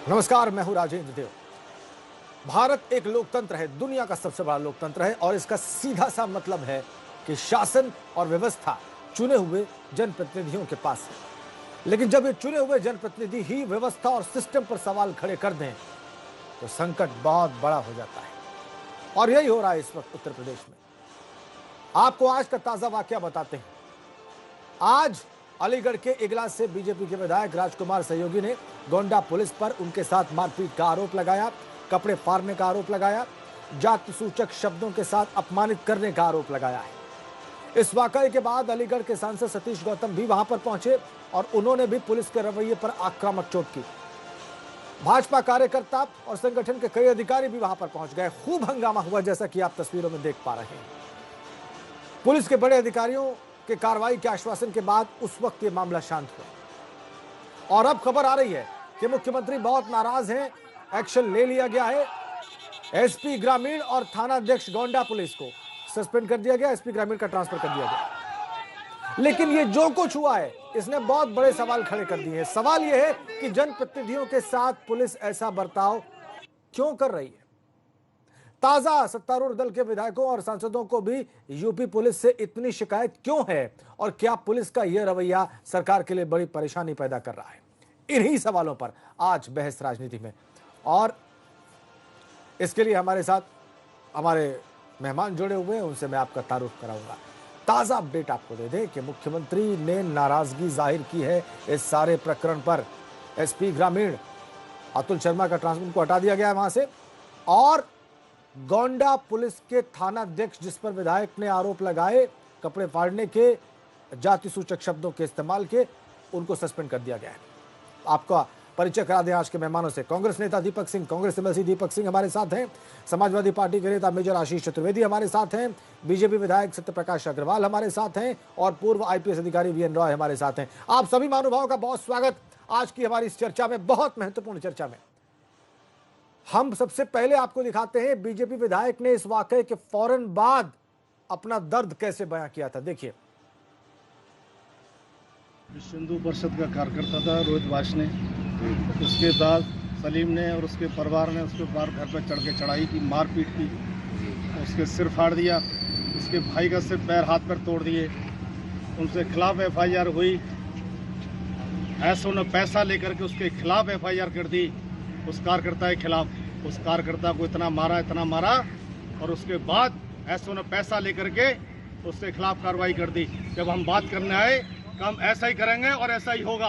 नमस्कार, मैं हूं राजेंद्र देव। भारत एक लोकतंत्र है, दुनिया का सबसे बड़ा लोकतंत्र है और इसका सीधा सा मतलब है कि शासन और व्यवस्था चुने हुए जनप्रतिनिधियों के पास है। लेकिन जब ये चुने हुए जनप्रतिनिधि ही व्यवस्था और सिस्टम पर सवाल खड़े कर दें तो संकट बहुत बड़ा हो जाता है और यही हो रहा है इस वक्त उत्तर प्रदेश में। आपको आज का ताजा वाकया बताते हैं। आज अलीगढ़ के इगलास से बीजेपी के विधायक राजकुमार सहयोगी ने गोंडा पुलिस पर उनके साथ मारपीट का आरोप लगाया, कपड़े फाड़ने का आरोप लगाया, जाति सूचक शब्दों के साथ अपमानित करने का आरोप लगाया है। इस वाकये के बाद अलीगढ़ के सांसद सतीश गौतम भी वहां पर पहुंचे और उन्होंने भी पुलिस के रवैये पर आक्रामक चोट की। भाजपा कार्यकर्ता और संगठन के कई अधिकारी भी वहां पर पहुंच गए। खूब हंगामा हुआ, जैसा कि आप तस्वीरों में देख पा रहे हैं। पुलिस के बड़े अधिकारियों के कार्रवाई के आश्वासन के बाद उस वक्त ये मामला शांत हुआ और अब खबर आ रही है कि मुख्यमंत्री बहुत नाराज हैं। एक्शन ले लिया गया है। एसपी ग्रामीण और थानाध्यक्ष गोंडा पुलिस को सस्पेंड कर दिया गया, एसपी ग्रामीण का ट्रांसफर कर दिया गया। लेकिन ये जो कुछ हुआ है इसने बहुत बड़े सवाल खड़े कर दिए हैं। सवाल यह है कि जनप्रतिनिधियों के साथ पुलिस ऐसा बर्ताव क्यों कर रही है। ताजा सत्तारूढ़ दल के विधायकों और सांसदों को भी यूपी पुलिस से इतनी शिकायत क्यों है और क्या पुलिस का यह रवैया सरकार के लिए बड़ी परेशानी पैदा कर रहा है। इन्हीं सवालों पर आज बहस राजनीति में, और इसके लिए हमारे साथ हमारे मेहमान जुड़े हुए हैं, उनसे मैं आपका तारुफ कराऊंगा। ताजा अपडेट आपको दे दें कि मुख्यमंत्री ने नाराजगी जाहिर की है इस सारे प्रकरण पर। एसपी ग्रामीण अतुल शर्मा का ट्रांसफर को हटा दिया गया है वहां से, और गोंडा पुलिस के थानाध्यक्ष जिस पर विधायक ने आरोप लगाए कपड़े फाड़ने के, जाति सूचक शब्दों के इस्तेमाल के, उनको सस्पेंड कर दिया गया है। आपका परिचय करा दें आज के मेहमानों से। कांग्रेस नेता दीपक सिंह, कांग्रेस एमएलसी दीपक सिंह हमारे साथ हैं। समाजवादी पार्टी के नेता मेजर आशीष चतुर्वेदी हमारे साथ हैं। बीजेपी विधायक सत्यप्रकाश अग्रवाल हमारे साथ हैं और पूर्व आईपीएस अधिकारी वीएन रॉय हमारे साथ हैं। आप सभी महानुभावों का बहुत स्वागत आज की हमारी इस चर्चा में, बहुत महत्वपूर्ण चर्चा में। हम सबसे पहले आपको दिखाते हैं बीजेपी विधायक ने इस वाकये के फौरन बाद अपना दर्द कैसे बयां किया था। देखिए। विश्व हिंदू परिषद का कार्यकर्ता था रोहित वाशने, उसके बाद सलीम ने और उसके परिवार ने उसके ऊपर घर पर चढ़ के चढ़ाई की, मारपीट की, उसके सिर फाड़ दिया, उसके भाई का सिर पैर हाथ पर तोड़ दिए। उनसे खिलाफ एफआईआर हुई। एसओ ने पैसा लेकर के उसके खिलाफ एफआईआर कर दी उस कार्यकर्ता के खिलाफ। उस कार्यकर्ता को इतना मारा और उसके बाद एसओ ने पैसा लेकर के उसके खिलाफ कार्रवाई कर दी। जब हम बात करने आए तो हम ऐसा ही करेंगे और ऐसा ही होगा।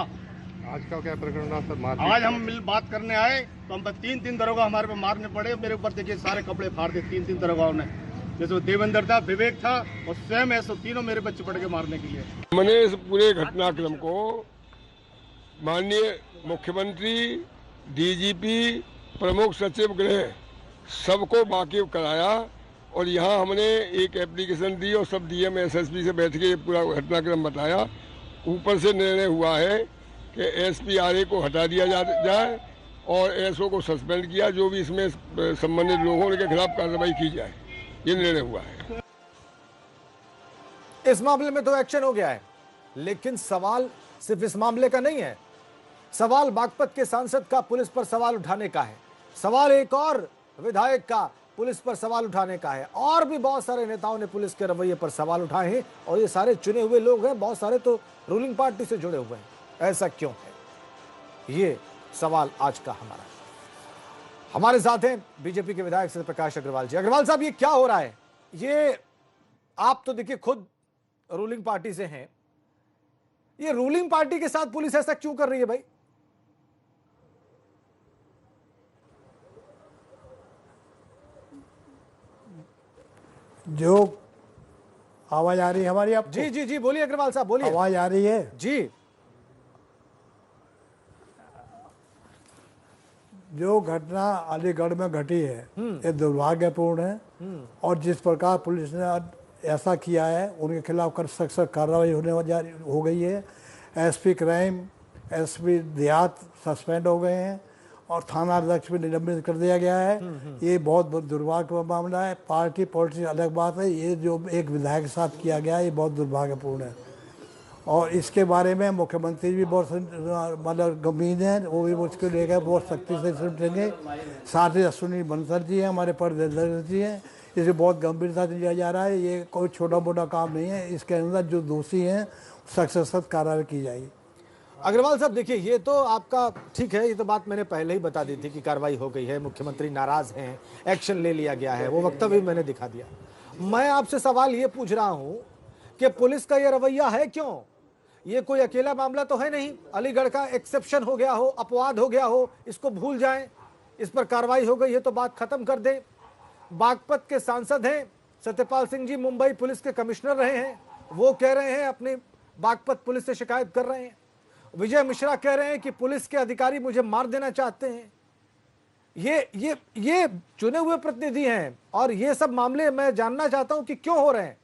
आज का क्या प्रकरण रहा सर? आज हम बात करने आए तो हम 3 दरोगा हमारे पे मारने पड़े। मेरे ऊपर देखिए सारे कपड़े फाड़ दिए 3 दरोगाओं ने, जैसे देवेंद्र था, विवेक था और स्वयं ऐसे तीनों मेरे पे चिपट के मारने के लिए। मैंने इस पूरे घटनाक्रम को माननीय मुख्यमंत्री, डीजीपी, प्रमुख सचिव गृह सबको वाकिफ कराया और यहाँ हमने एक एप्लीकेशन दी और सब डीएम एसएसपी से बैठ के पूरा घटनाक्रम बताया। ऊपर से निर्णय हुआ है कि एसपीआरए को हटा दिया जाए और एसओ को सस्पेंड किया, जो भी इसमें संबंधित लोगों उनके खिलाफ कार्रवाई की जाए, ये निर्णय हुआ है। इस मामले में तो एक्शन हो गया है, लेकिन सवाल सिर्फ इस मामले का नहीं है। सवाल बागपत के सांसद का पुलिस पर सवाल उठाने का है, सवाल एक और विधायक का पुलिस पर सवाल उठाने का है, और भी बहुत सारे नेताओं ने पुलिस के रवैये पर सवाल उठाए हैं और ये सारे चुने हुए लोग हैं, बहुत सारे तो रूलिंग पार्टी से जुड़े हुए हैं। ऐसा क्यों है, ये सवाल आज का हमारा। हमारे साथ हैं बीजेपी के विधायक सत्यप्रकाश अग्रवाल जी। अग्रवाल साहब, ये क्या हो रहा है? ये आप तो देखिए खुद रूलिंग पार्टी से हैं, ये रूलिंग पार्टी के साथ पुलिस ऐसा क्यों कर रही है भाई? जो आवाज आ रही है हमारी आपको? जी जी जी, बोलिए अग्रवाल साहब, बोलिए। आवाज आ रही है जी। जो घटना अलीगढ़ में घटी है ये दुर्भाग्यपूर्ण है और जिस प्रकार पुलिस ने ऐसा किया है उनके खिलाफ सख्त कार्रवाई हो गई है। एसपी क्राइम, एसपी देहात सस्पेंड हो गए हैं और थाना अध्यक्ष भी निलंबित कर दिया गया है। ये बहुत दुर्भाग्यपूर्ण मामला है। पार्टी पॉलिटिक्स अलग बात है, ये जो एक विधायक के साथ किया गया है ये बहुत दुर्भाग्यपूर्ण है। और इसके बारे में मुख्यमंत्री भी बहुत मतलब गंभीर हैं, वो भी उसको लेकर बहुत सख्ती से निपटेंगे। साथ ही अश्विनी बंसल जी हैं, हमारे प्रदेश जी हैं, इसे बहुत गंभीरता से लिया जा रहा है। ये कोई छोटा मोटा काम नहीं है, इसके अंदर जो दोषी हैं सख्त से सख्त कार्रवाई की जाएगी। अग्रवाल साहब देखिए, ये तो आपका ठीक है, ये तो बात मैंने पहले ही बता दी थी कि कार्रवाई हो गई है, मुख्यमंत्री नाराज हैं, एक्शन ले लिया गया है, वो वक्तव्य भी मैंने दिखा दिया। मैं आपसे सवाल ये पूछ रहा हूं कि पुलिस का ये रवैया है क्यों? ये कोई अकेला मामला तो है नहीं, अलीगढ़ का एक्सेप्शन हो गया हो, अपवाद हो गया हो, इसको भूल जाएं, इस पर कार्रवाई हो गई है तो बात खत्म कर दें। बागपत के सांसद हैं सत्यपाल सिंह जी, मुंबई पुलिस के कमिश्नर रहे हैं, वो कह रहे हैं अपनी बागपत पुलिस से शिकायत कर रहे हैं। विजय मिश्रा कह रहे हैं कि पुलिस के अधिकारी मुझे मार देना चाहते हैं। ये चुने हुए प्रतिनिधि हैं और ये सब मामले मैं जानना चाहता हूं कि क्यों हो रहे हैं।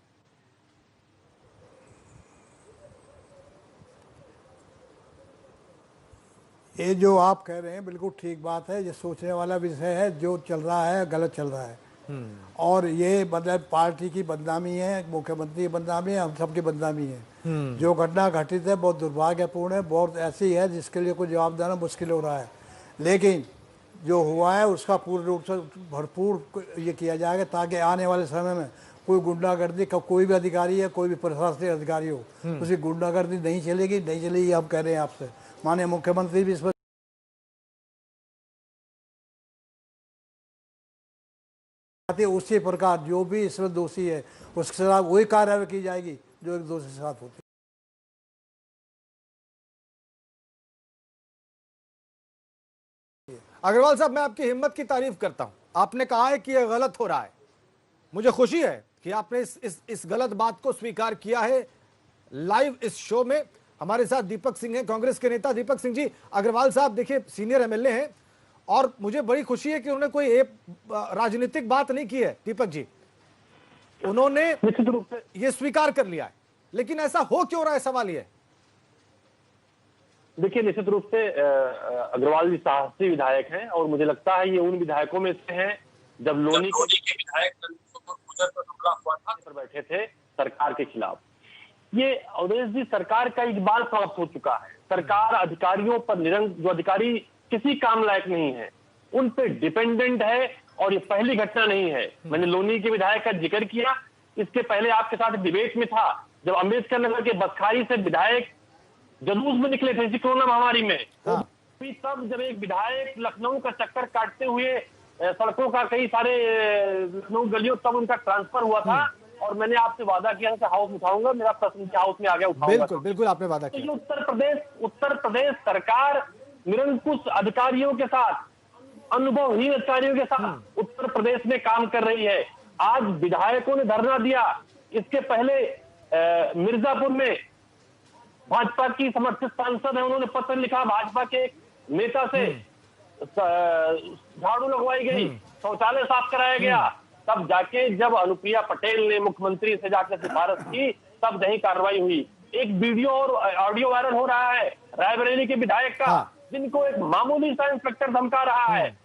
ये जो आप कह रहे हैं बिल्कुल ठीक बात है, ये सोचने वाला विषय है। जो चल रहा है गलत चल रहा है और ये मतलब पार्टी की बदनामी है, मुख्यमंत्री की बदनामी है, हम सबकी बदनामी है। जो घटना घटित है बहुत दुर्भाग्यपूर्ण है, बहुत ऐसी है जिसके लिए कोई जवाब देना मुश्किल हो रहा है। लेकिन जो हुआ है उसका पूर्ण रूप से भरपूर ये किया जाएगा ताकि आने वाले समय में कोई गुंडागर्दी का कोई भी अधिकारी है, कोई भी प्रशासनिक अधिकारी हो, उसकी गुंडागर्दी नहीं चलेगी, नहीं चलेगी। हम कह रहे हैं आपसे, माननीय मुख्यमंत्री भी इस पर उसी प्रकार जो भी इसमें दोषी है उसके खिलाफ वही कार्रवाई की जाएगी जो एक दोषी के साथ होती है। अग्रवाल साहब, मैं आपकी हिम्मत की तारीफ करता हूं। आपने कहा है कि यह गलत हो रहा है, मुझे खुशी है कि आपने इस गलत बात को स्वीकार किया है लाइव इस शो में। हमारे साथ दीपक सिंह हैं, कांग्रेस के नेता। दीपक सिंह जी, अग्रवाल साहब देखिए सीनियर एमएलए हैं और मुझे बड़ी खुशी है कि उन्होंने कोई एक राजनीतिक बात नहीं की है। दीपक जी, उन्होंने निश्चित रूप से ये स्वीकार कर लिया है, लेकिन ऐसा हो क्यों रहा है, सवाल ये है। देखिए, निश्चित रूप से अग्रवाल जी साहसी विधायक हैं और मुझे लगता है ये उन विधायकों में से हैं जब लोनी के विधायक हमला हुआ था पर बैठे थे सरकार के खिलाफ। ये अवधेश जी, सरकार का इकबाल समाप्त हो चुका है। सरकार अधिकारियों पर जो अधिकारी किसी काम लायक नहीं है उन पे डिपेंडेंट है और ये पहली घटना नहीं है। मैंने लोनी के विधायक का जिक्र किया, इसके पहले आपके साथ डिबेट में था जब अम्बेडकर नगर के बसखारी से विधायक जुलूस में निकले थे इसी कोरोना महामारी में। तब जब एक विधायक लखनऊ का चक्कर काटते हुए सड़कों का कई सारे लखनऊ गलियों, तब उनका ट्रांसफर हुआ था और मैंने आपसे वादा किया था हाउस उठाऊंगा, मेरा प्रश्न हाउस में आ गया, उठाऊंगा। बिल्कुल बिल्कुल आपने वादा किया। तो उत्तर प्रदेश सरकार निरंकुश अधिकारियों के साथ, अनुभवहीन अधिकारियों के साथ उत्तर प्रदेश में काम कर रही है। आज विधायकों ने धरना दिया, इसके पहले मिर्जापुर में भाजपा की समर्थित सांसद है, उन्होंने पत्र लिखा, भाजपा के एक नेता से झाड़ू लगवाई गई, शौचालय साफ कराया गया। तब जाके जब अनुप्रिया पटेल ने मुख्यमंत्री से जाकर सिफारिश की तब नहीं कार्रवाई हुई। एक वीडियो और ऑडियो वायरल हो रहा है रायबरेली के विधायक का, जिनको एक मामूली सा इंस्पेक्टर धमका रहा है,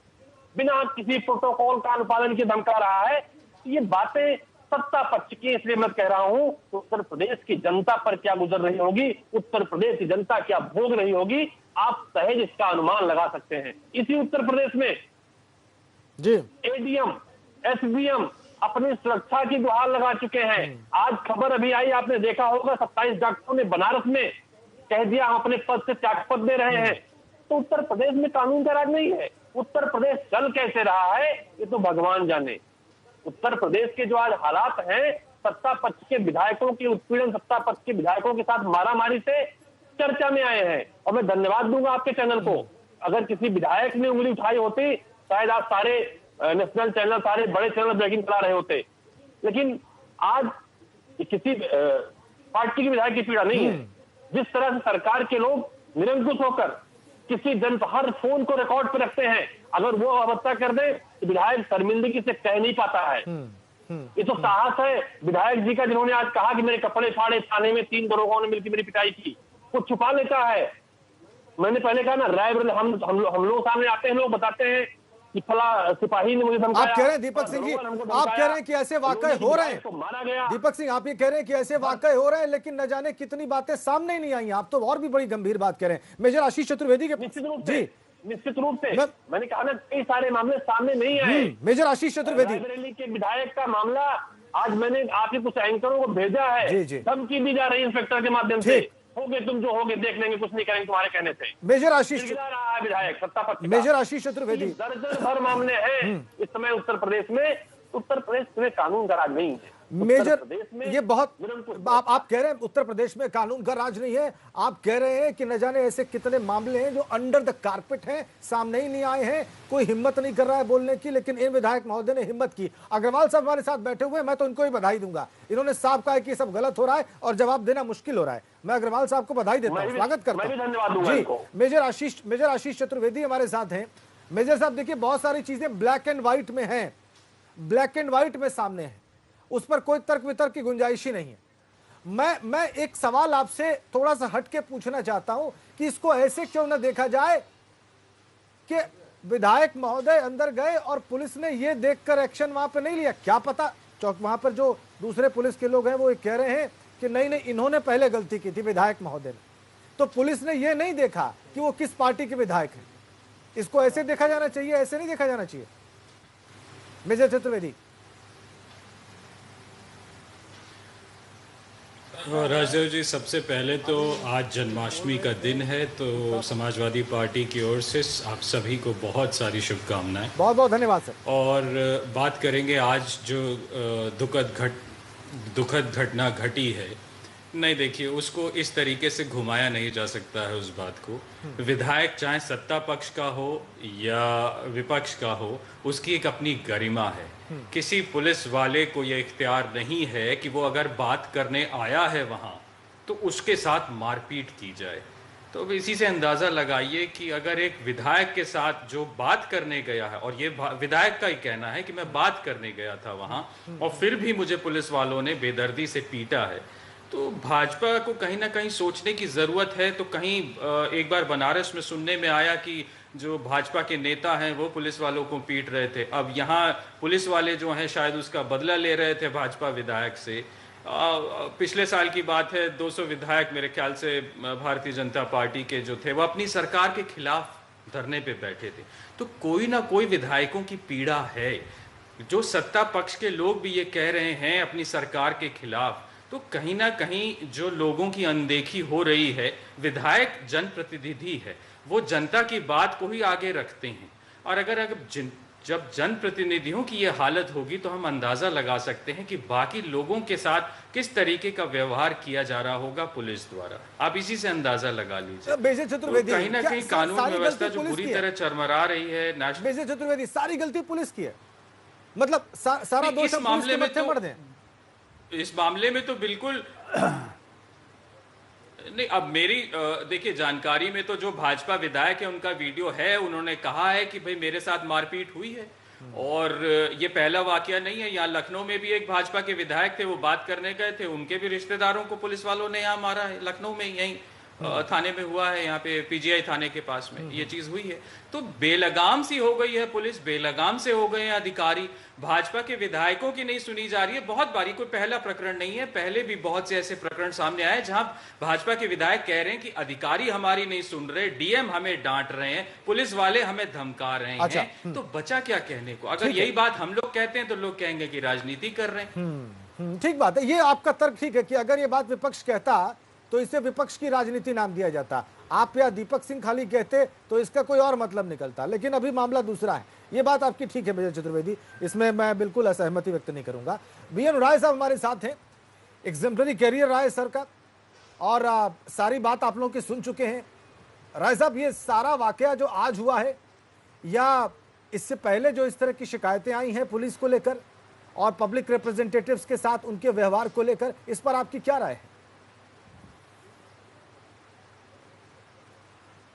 बिना किसी प्रोटोकॉल का अनुपालन के धमका रहा है। ये बातें सत्ता पक्ष की, इसलिए मैं कह रहा हूं उत्तर प्रदेश की जनता पर क्या गुजर रही होगी, उत्तर प्रदेश की जनता क्या भोग रही होगी, आप सहज इसका अनुमान लगा सकते हैं। इसी उत्तर प्रदेश में जी एडीएम, एसडीएम अपनी सुरक्षा की गुहार लगा चुके हैं। आज खबर अभी आई, आपने देखा होगा, 27 डॉक्टरों ने बनारस में कह दिया हम अपने पद से त्यागपत्र दे रहे हैं। तो उत्तर प्रदेश में कानून का राज नहीं है। उत्तर प्रदेश चल कैसे रहा है ये तो भगवान जाने। उत्तर प्रदेश के जो आज हालात हैं, सत्ता पक्ष के विधायकों की उत्पीड़न, सत्ता पक्ष के विधायकों के साथ मारामारी से चर्चा में आए हैं। और मैं धन्यवाद दूंगा आपके चैनल को, अगर किसी विधायक ने उंगली उठाई होती शायद आज सारे नेशनल चैनल, सारे बड़े चैनल ब्रेकिंग करा रहे होते। लेकिन आज किसी पार्टी के विधायक की पीड़ा नहीं है। जिस तरह से सरकार के लोग निरंकुश होकर किसी जन हर फोन को रिकॉर्ड पे रखते हैं, अगर वो अवस्था कर दे तो विधायक शर्मिंदगी से कह नहीं पाता है। ये तो साहस है विधायक जी का, जिन्होंने आज कहा कि मेरे कपड़े फाड़े, थाने में 3 दरोगाओं ने मिलकर मेरी पिटाई की। वो छुपा लेता है। मैंने पहले कहा ना, रायबरेली हम लोग सामने आते हैं, लोग बताते हैं कि फला सिपाही ने मुझे धमकाया। आप कह रहे हैं दीपक सिंह जी, आप कह रहे हैं कि ऐसे वाकई हो रहे हैं, मारा गया। दीपक सिंह आप ये कह रहे हैं कि ऐसे वाकई हो रहे हैं, लेकिन न जाने कितनी बातें सामने ही नहीं आई। आप तो और भी बड़ी गंभीर बात कह रहे हैं। मेजर आशीष चतुर्वेदी के निश्चित रूप जी, से, निश्चित रूप से मैंने कहा ना, कई सारे मामले सामने नहीं आए। मेजर आशीष चतुर्वेदी, रायबरेली के विधायक का मामला आज मैंने आपके कुछ एंकरों को भेजा है, जी, जी। धमकी दी जा रही इंस्पेक्टर के माध्यम से, होगे तुम जो होगे देख लेंगे, कुछ नहीं करेंगे तुम्हारे कहने से। मेजर आशीष, गिरा रहा है विधायक सत्ता पक्ष का। मेजर आशीष चतुर्वेदी, दर्जन भर मामले हैं इस समय उत्तर प्रदेश में। उत्तर प्रदेश में कानून का राज नहीं है। मेजर ये बहुत आप कह रहे हैं उत्तर प्रदेश में कानून का राज नहीं है। आप कह रहे हैं कि न जाने ऐसे कितने मामले हैं जो अंडर द कारपेट हैं, सामने ही नहीं आए हैं, कोई हिम्मत नहीं कर रहा है बोलने की, लेकिन इन विधायक महोदय ने हिम्मत की। अग्रवाल साहब हमारे साथ बैठे हुए हैं, मैं तो इनको ही बधाई दूंगा। इन्होंने साफ कहा है कि सब गलत हो रहा है और जवाब देना मुश्किल हो रहा है। मैं अग्रवाल साहब को बधाई देता हूँ, स्वागत करता हूँ। धन्यवाद दूंगा इनको। मेजर आशीष चतुर्वेदी हमारे साथ हैं। मेजर साहब देखिए, बहुत सारी चीजें ब्लैक एंड व्हाइट में हैं, ब्लैक एंड व्हाइट में सामने है, उस पर कोई तर्क वितर्क की गुंजाइश ही नहीं है। मैं एक सवाल आपसे थोड़ा सा हटके पूछना चाहता हूं कि इसको ऐसे क्यों ना देखा जाए कि विधायक महोदय अंदर गए और पुलिस ने ये देखकर एक्शन वहां पर नहीं लिया। क्या पता चौक वहां पर जो दूसरे पुलिस के लोग हैं वो कह रहे हैं कि नहीं इन्होंने पहले गलती की थी विधायक महोदय ने, तो पुलिस ने ये नहीं देखा कि वो किस पार्टी के विधायक हैं। इसको ऐसे देखा जाना चाहिए, ऐसे नहीं देखा जाना चाहिए। मेजर चतुर्वेदी। राजदेव जी, सबसे पहले तो आज जन्माष्टमी का दिन है, तो समाजवादी पार्टी की ओर से आप सभी को बहुत सारी शुभकामनाएं। बहुत बहुत धन्यवाद सर। और बात करेंगे आज जो दुखद घटना घटी है, नहीं देखिए उसको इस तरीके से घुमाया नहीं जा सकता है। उस बात को विधायक चाहे सत्ता पक्ष का हो या विपक्ष का हो, उसकी एक अपनी गरिमा है। किसी पुलिस वाले को यह इख्तियार नहीं है कि वो अगर बात करने आया है वहां तो उसके साथ मारपीट की जाए। तो अब इसी से अंदाजा लगाइए कि अगर एक विधायक के साथ जो बात करने गया है, और ये विधायक का ही कहना है कि मैं बात करने गया था वहां और फिर भी मुझे पुलिस वालों ने बेदर्दी से पीटा है, तो भाजपा को कहीं ना कहीं सोचने की जरूरत है। तो कहीं एक बार बनारस में सुनने में आया कि जो भाजपा के नेता हैं वो पुलिस वालों को पीट रहे थे, अब यहाँ पुलिस वाले जो हैं शायद उसका बदला ले रहे थे भाजपा विधायक से। पिछले साल की बात है, 200 विधायक मेरे ख्याल से भारतीय जनता पार्टी के जो थे वो अपनी सरकार के खिलाफ धरने पे बैठे थे। तो कोई ना कोई विधायकों की पीड़ा है। जो सत्ता पक्ष के लोग भी ये कह रहे हैं अपनी सरकार के खिलाफ, तो कहीं ना कहीं जो लोगों की अनदेखी हो रही है, विधायक जनप्रतिनिधि है, वो जनता की बात को ही आगे रखते हैं। और अगर जब जनप्रतिनिधियों की ये हालत होगी तो हम अंदाजा लगा सकते हैं कि बाकी लोगों के साथ किस तरीके का व्यवहार किया जा रहा होगा पुलिस द्वारा। आप इसी से अंदाजा लगा लीजिए। तो कहीं ना कहीं कानून व्यवस्था जो बुरी तरह चरमरा रही है। बेजे चतुर्वेदी, सारी गलती पुलिस की है, मतलब सारा दोष हम पुलिस के मत्थे मर दें। इस मामले में तो बिल्कुल नहीं। अब मेरी देखिए जानकारी में तो जो भाजपा विधायक है उनका वीडियो है, उन्होंने कहा है कि भाई मेरे साथ मारपीट हुई है। और ये पहला वाकया नहीं है। यहाँ लखनऊ में भी एक भाजपा के विधायक थे, वो बात करने गए थे, उनके भी रिश्तेदारों को पुलिस वालों ने यहाँ मारा है। लखनऊ में यहीं थाने में हुआ है, यहाँ पे पीजीआई थाने के पास में ये चीज हुई है। तो बेलगाम सी हो गई है पुलिस, बेलगाम से हो गए हैं अधिकारी। भाजपा के विधायकों की नहीं सुनी जा रही है। बहुत बारी, कोई पहला प्रकरण नहीं है, पहले भी बहुत से ऐसे प्रकरण सामने आए जहां भाजपा के विधायक कह रहे हैं कि अधिकारी हमारी नहीं सुन रहे, डीएम हमें डांट रहे हैं, पुलिस वाले हमें धमका रहे हैं। तो बचा क्या कहने को? अगर यही बात हम लोग कहते हैं तो लोग कहेंगे कि राजनीति कर रहे हैं। ठीक बात है, ये आपका तर्क ठीक है कि अगर ये बात विपक्ष कहता तो इसे विपक्ष की राजनीति नाम दिया जाता। आप या दीपक सिंह खाली कहते तो इसका कोई और मतलब निकलता, लेकिन अभी मामला दूसरा है। ये बात आपकी ठीक है मेजर चतुर्वेदी, इसमें मैं बिल्कुल असहमति व्यक्त नहीं करूंगा। बीएन राय साहब हमारे साथ हैं, एग्जेम्पलरी कैरियर राय सर का, और सारी बात आप लोगों की सुन चुके हैं। राय साहब, ये सारा वाकया जो आज हुआ है या इससे पहले जो इस तरह की शिकायतें आई हैं पुलिस को लेकर और पब्लिक रिप्रेजेंटेटिव्स के साथ उनके व्यवहार को लेकर, इस पर आपकी क्या राय है?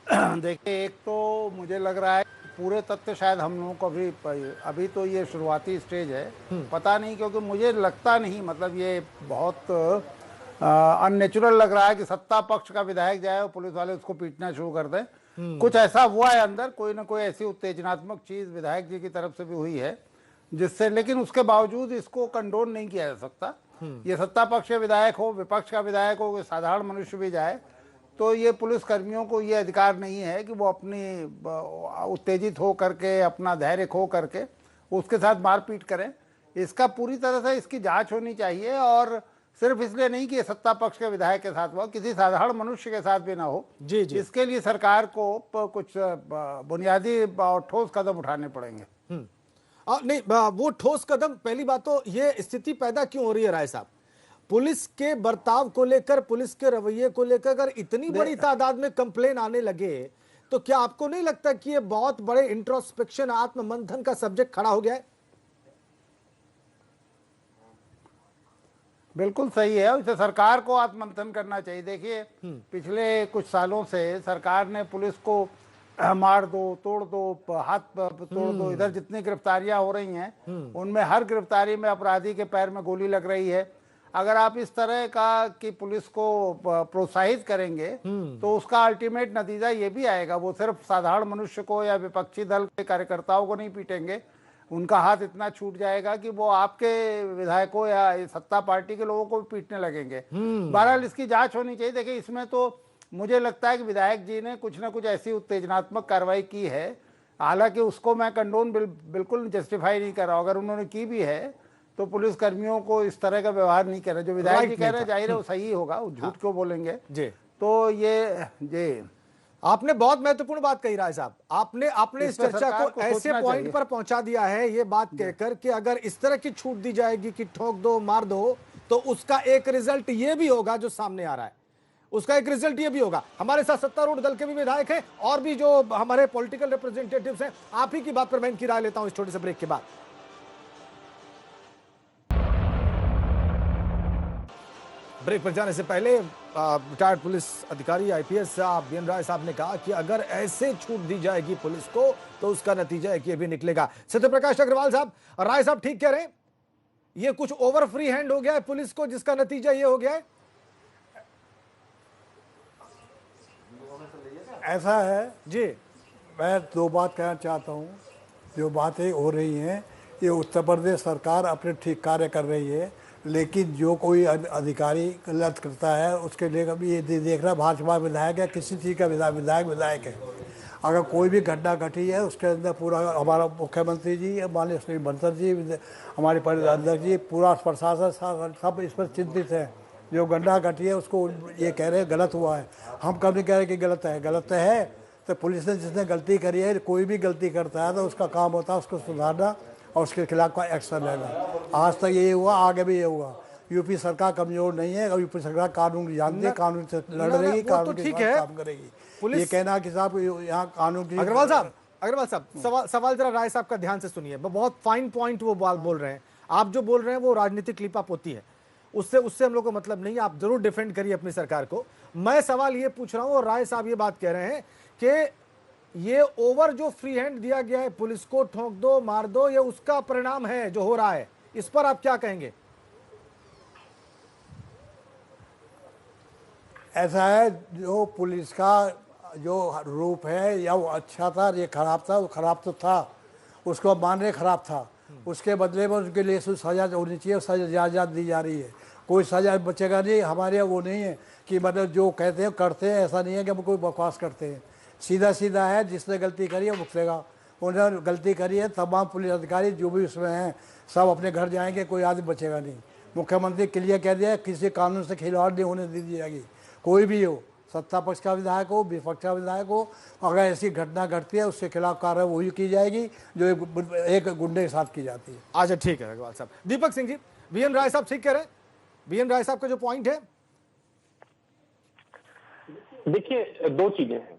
देखिए, एक तो मुझे लग रहा है पूरे तथ्य शायद हम लोगों को अभी तो ये शुरुआती स्टेज है, पता नहीं, क्योंकि मुझे लगता नहीं, मतलब ये बहुत अननेचुरल लग रहा है कि सत्ता पक्ष का विधायक जाए और पुलिस वाले उसको पीटना शुरू कर दें। कुछ ऐसा हुआ है अंदर, कोई ना कोई ऐसी उत्तेजनात्मक चीज विधायक जी की तरफ से भी हुई है जिससे, लेकिन उसके बावजूद इसको कंडोन नहीं किया जा सकता। ये सत्ता पक्ष के विधायक हो, विपक्ष का विधायक हो, कोई साधारण मनुष्य भी जाए तो ये पुलिस कर्मियों को ये अधिकार नहीं है कि वो अपनी उत्तेजित हो करके, अपना धैर्य खो करके उसके साथ मारपीट करें। इसका पूरी तरह से इसकी जांच होनी चाहिए, और सिर्फ इसलिए नहीं कि सत्ता पक्ष के विधायक के साथ हुआ, किसी साधारण मनुष्य के साथ भी ना हो। जी जी। इसके लिए सरकार को कुछ बुनियादी और ठोस कदम उठाने पड़ेंगे। नहीं, वो ठोस कदम, पहली बात तो ये स्थिति पैदा क्यों हो रही है राय साहब, पुलिस के बर्ताव को लेकर, पुलिस के रवैये को लेकर अगर इतनी बड़ी तादाद में कंप्लेन आने लगे तो क्या आपको नहीं लगता कि ये बहुत बड़े इंट्रोस्पेक्शन, आत्ममंथन का सब्जेक्ट खड़ा हो गया है? बिल्कुल सही है, इसे सरकार को आत्ममंथन करना चाहिए। देखिए पिछले कुछ सालों से सरकार ने पुलिस को मार दो, तोड़ दो, हाथ तोड़ दो, इधर जितनी गिरफ्तारियां हो रही हैं उनमें हर गिरफ्तारी में अपराधी के पैर में गोली लग रही है। अगर आप इस तरह का कि पुलिस को प्रोत्साहित करेंगे तो उसका अल्टीमेट नतीजा ये भी आएगा, वो सिर्फ साधारण मनुष्य को या विपक्षी दल के कार्यकर्ताओं को नहीं पीटेंगे, उनका हाथ इतना छूट जाएगा कि वो आपके विधायकों या सत्ता पार्टी के लोगों को भी पीटने लगेंगे। बहरहाल इसकी जांच होनी चाहिए। देखिए इसमें तो मुझे लगता है कि विधायक जी ने कुछ ना कुछ ऐसी उत्तेजनात्मक कार्रवाई की है, हालांकि उसको मैं कंडोन बिल्कुल जस्टिफाई नहीं कर रहा हूं। अगर उन्होंने की भी है तो पुलिस कर्मियों को इस तरह का व्यवहार नहीं करना। जो विधायक जी कह रहे हैं जाहिर है वो सही होगा, वो झूठ क्यों बोलेंगे जी। तो ये आपने बहुत महत्वपूर्ण बात कही राय साहब, आपने इस चर्चा को ऐसे पॉइंट पर पहुंचा दिया है ये बात कहकर कि अगर इस तरह की छूट दी जाएगी कि ठोक दो, मार दो, तो उसका एक रिजल्ट ये भी होगा जो सामने आ रहा है, उसका एक रिजल्ट ये भी होगा। हमारे साथ सत्तारूढ़ दल के भी विधायक हैं और भी जो हमारे पॉलिटिकल रिप्रेजेंटेटिव्स हैं, आप ही की बात पर मैं इनकी राय लेता हूं इस छोटे से ब्रेक के बाद। ब्रेक पर जाने से पहले रिटायर्ड पुलिस अधिकारी आईपीएस साहब बीएन राय साहब ने कहा कि अगर ऐसे छूट दी जाएगी पुलिस को तो उसका नतीजा है कि ये भी निकलेगा। सत्यप्रकाश अग्रवाल साहब, राय साहब ठीक कह रहे हैं, ये कुछ ओवर फ्री हैंड हो गया है पुलिस को जिसका नतीजा ये हो गया है? ऐसा है जी, मैं दो बात कहना चाहता हूँ। जो बातें हो रही हैं ये उत्तर प्रदेश सरकार अपने ठीक कार्य कर रही है, लेकिन जो कोई अधिकारी गलत करता है उसके लिए कभी ये देखना भाजपा विधायक है, किसी चीज़ का विधायक है, अगर कोई भी घटना घटी है उसके अंदर पूरा हमारा मुख्यमंत्री जी, माननीय श्री बंसल जी, हमारे अध्यक्ष जी, पूरा प्रशासन सब इस पर चिंतित है। जो घटना घटी है उसको ये कह रहे हैं गलत हुआ है, हम कब नहीं कह रहे कि गलत है। गलत है तो पुलिस ने जिसने गलती करी है, कोई भी गलती करता है तो उसका काम होता है उसको सुधारना और उसके खिलाफ कोई एक्शन लेना। आज तक ये हुआ, आगे भी ये होगा। यूपी सरकार कमजोर नहीं है, यूपी सरकार कानून जानती है, कानून से लड़ रही, कानून के साथ काम करेगी। ये कहना कि साहब यहाँ कानून की। अग्रवाल साहब सवाल जरा राय साहब का ध्यान से सुनिए, बहुत फाइन पॉइंट वो बात बोल रहे हैं। आप जो बोल रहे हैं वो राजनीतिक लिपापोती है, उससे हम लोग को मतलब नहीं है, आप जरूर डिफेंड करिए अपनी सरकार को। मैं सवाल ये पूछ रहा हूं और राय साहब ये बात कह रहे हैं कि ये ओवर जो फ्री हैंड दिया गया है पुलिस को, ठोक दो, मार दो, ये उसका परिणाम है जो हो रहा है, इस पर आप क्या कहेंगे? ऐसा है, जो पुलिस का जो रूप है या वो अच्छा था या खराब था, वो खराब तो था, उसको मानने खराब था, उसके बदले में उनके लिए सजा होनी चाहिए, सजा दी जा रही है, कोई सजा बचेगा नहीं। हमारे यहाँ वो नहीं है कि मतलब जो कहते हैं करते हैं, ऐसा नहीं है कि हम कोई बकवास करते हैं। सीधा सीधा है, जिसने गलती करी है भुगतेगा। उन्होंने गलती करी है, तमाम पुलिस अधिकारी जो भी उसमें हैं सब अपने घर जाएंगे, कोई आदमी बचेगा नहीं। मुख्यमंत्री क्लियर कह दिया किसी कानून से खिलवाड़ नहीं होने दी जाएगी, कोई भी हो, सत्ता पक्ष का विधायक हो, विपक्ष का विधायक हो, अगर ऐसी घटना घटती है उसके खिलाफ कार्रवाई वही की जाएगी जो एक गुंडे के साथ की जाती है। अच्छा ठीक है अग्रवाल साहब। दीपक सिंह जी, बीएन राय साहब ठीक कह रहे हैं, बीएन राय साहब का जो पॉइंट है। देखिए दो चीजें हैं,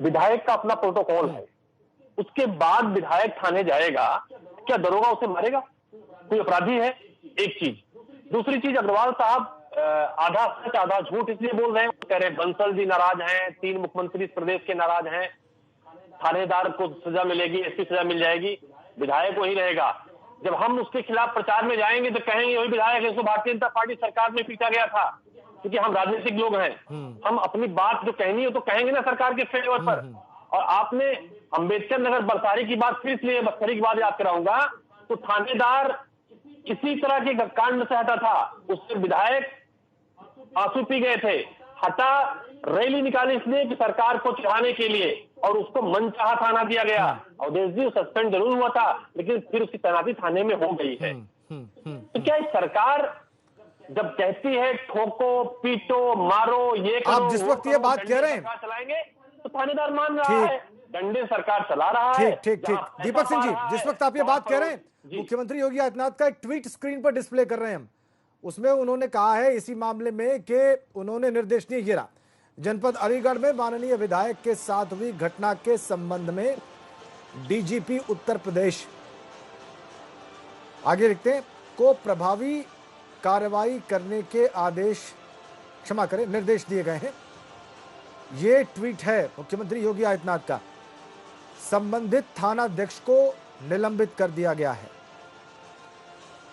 विधायक का अपना प्रोटोकॉल है, उसके बाद विधायक थाने जाएगा, क्या दरोगा उसे मारेगा? कोई अपराधी है, एक चीज। दूसरी चीज, अग्रवाल साहब आधा सच आधा झूठ इसलिए बोल रहे हैं, कह रहे हैं बंसल जी नाराज हैं, 3 मुख्यमंत्री इस प्रदेश के नाराज हैं, थानेदार को सजा मिलेगी, ऐसी सजा मिल जाएगी, विधायक वही रहेगा। जब हम उसके खिलाफ प्रचार में जाएंगे तो कहेंगे वही विधायक, इसको भारतीय जनता पार्टी सरकार में पीटा गया था, क्योंकि हम राजनीतिक लोग हैं, हम अपनी बात जो कहनी है तो कहेंगे ना सरकार के फेवर पर। और आपने अंबेडकर नगर बरसारी की बात फिर इसलिए बरसारी की बात याद कराऊंगा, तो थानेदार इसी तरह के कांड से हटा था, उससे विधायक आंसू पी गए थे, हटा, रैली निकाली इसलिए कि सरकार को चिढ़ाने के लिए, और उसको मनचाहा थाना दिया गया। अवधेश जी सस्पेंड जरूर हुआ था, लेकिन फिर उसकी तैनाती थाने में हो गई है। तो क्या सरकार जब कहती है ठोको, पीटो, मारो, ये करो, आप जिस वक्त ये बात कह रहे हैं चलाएंगे, तो थानेदार मान रहा है, डंडे सरकार चला रहा है। ठीक। दीपक सिंह जी, जिस वक्त आप ये बात कह रहे हैं, मुख्यमंत्री योगी आदित्यनाथ का एक ट्वीट स्क्रीन पर डिस्प्ले कर रहे हैं हम, उसमें उन्होंने कहा है इसी मामले में कि उन्होंने निर्देश दिए, ये रहा, जनपद अलीगढ़ में माननीय विधायक के साथ हुई घटना के संबंध में डीजीपी उत्तर प्रदेश, आगे लिखते हैं, को प्रभावी कार्रवाई करने के आदेश, क्षमा करें, निर्देश दिए गए हैं। ये ट्वीट है मुख्यमंत्री योगी आदित्यनाथ का। संबंधित थानाध्यक्ष को निलंबित कर दिया गया है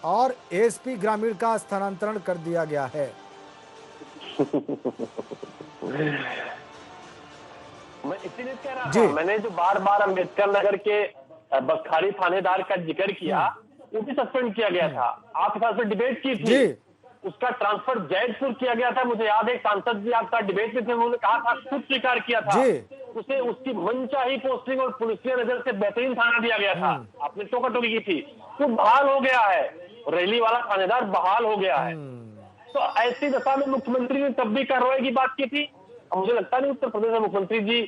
और एसपी ग्रामीण का स्थानांतरण कर दिया गया है। मैं इसीलिए कह रहा था, मैंने जो बार बार अंबेडकर नगर के बसखारी थानेदार का जिक्र किया, वो भी सस्पेंड किया गया था, आपके साथ डिबेट की थी, उसका ट्रांसफर जैदपुर किया गया था। मुझे याद है सांसद जी आपका डिबेट में थे, उन्होंने कहा था, खुद स्वीकार किया था, उसे उसकी मनचाही पोस्टिंग और पुलिसिया नजर से बेहतरीन थाना दिया गया था, आपने टोका टोकी की थी, वो बहाल हो गया है, रैली वाला थानेदार बहाल हो गया है। तो ऐसी दशा में मुख्यमंत्री ने तब भी कार्रवाई की बात की थी। मुझे लगता नहीं उत्तर प्रदेश में मुख्यमंत्री जी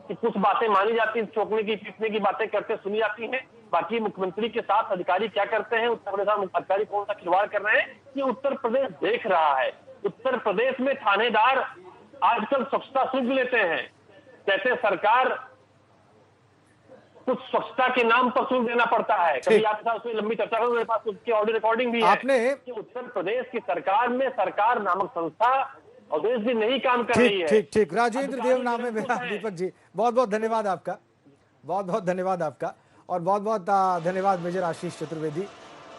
की कुछ बातें मानी जाती, चौंकने की पीटने की बातें करते सुनी जाती हैं, बाकी मुख्यमंत्री के साथ अधिकारी क्या करते हैं, उत्तर प्रदेश में अधिकारी कौन सा खिलवाड़ कर रहे हैं, ये उत्तर प्रदेश देख रहा है। उत्तर प्रदेश में थानेदार आजकल स्वच्छता सूझ लेते हैं, कहते सरकार कुछ स्वच्छता के नाम पर सूझ देना पड़ता है। कभी आपके साथ उसमें लंबी चर्चा हो, मेरे पास उसकी ऑडियो रिकॉर्डिंग भी है कि उत्तर प्रदेश की सरकार में सरकार नामक संस्था अवधेश जी नहीं काम कर रही है। ठीक, राजेंद्र देव नाम है मेरा। दीपक जी, बहुत बहुत धन्यवाद आपका, बहुत बहुत धन्यवाद आपका, और बहुत बहुत धन्यवाद मेजर आशीष चतुर्वेदी,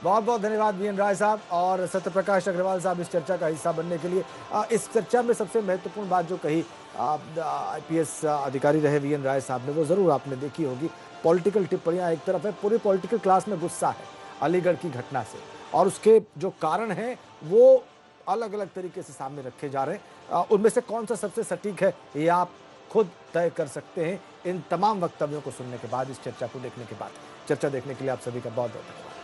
बहुत बहुत धन्यवाद वीएन राय साहब और सत्यप्रकाश अग्रवाल साहब इस चर्चा का हिस्सा बनने के लिए। इस चर्चा में सबसे महत्वपूर्ण बात जो कही आईपीएस अधिकारी रहे वीएन राय साहब ने, वो जरूर आपने देखी होगी। पॉलिटिकल टिप्पणियां एक तरफ है, पूरी पॉलिटिकल क्लास में गुस्सा है अलीगढ़ की घटना से, और उसके जो कारण हैं वो अलग अलग तरीके से सामने रखे जा रहे हैं। उनमें से कौन सा सबसे सटीक है ये आप खुद तय कर सकते हैं इन तमाम वक्तव्यों को सुनने के बाद, इस चर्चा को देखने के बाद। चर्चा देखने के लिए आप सभी का बहुत बहुत धन्यवाद।